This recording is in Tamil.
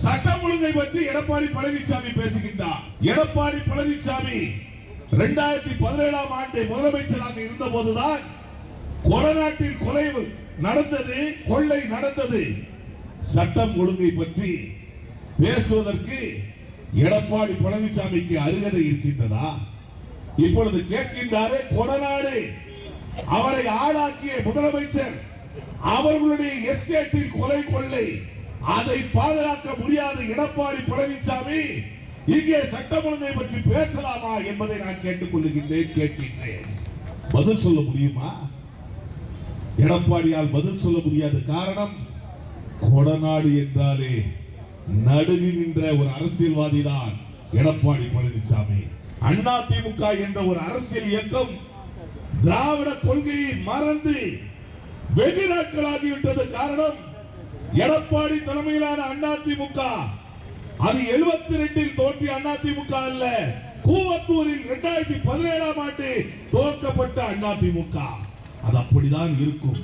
சட்டம் ஒழுங்கை பற்றி எடப்பாடி பழனிசாமி பேசுகின்றார். எடப்பாடி பழனிசாமி 2017ஆம் ஆண்டு முதலமைச்சராக இருந்த போதுதான் கொடநாட்டில் கொலை நடந்தது, கொள்ளை நடந்தது. சட்டம் ஒழுங்கை பற்றி பேசுவதற்கு எடப்பாடி பழனிசாமிக்கு அருகதை இருக்கின்றதா? இப்பொழுது கேட்கின்றாரே, கொடநாடு அவரை ஆளாக்கிய முதலமைச்சர் அவர்களுடைய எஸ்டேட்டில் கொலை கொள்ளை, அதை பாதுகாக்க முடியாத எடப்பாடி பழனிசாமி இங்கே சட்டம் ஒழுங்கை பற்றி பேசலாமா என்பதை நான் கேட்கின்றேன். பதில் சொல்ல முடியுமா? எடப்பாடியால் பதில் சொல்ல முடியாத காரணம், கொடநாடு என்றாலே நடுங்கி நின்ற ஒரு அரசியல்வாதி தான் எடப்பாடி பழனிசாமி. அதிமுக என்ற ஒரு அரசியல் இயக்கம் திராவிட கொள்கையை மறந்து வெகு நாட்களாகிவிட்டது. காரணம், எடப்பாடி தலைமையிலான அதிமுக அது 72இல் தோற்றிய அதிமுக அல்ல, கூவத்தூரில் 2017ஆம் ஆண்டு துவக்கப்பட்ட அதிமுக. அது அப்படிதான் இருக்கும்.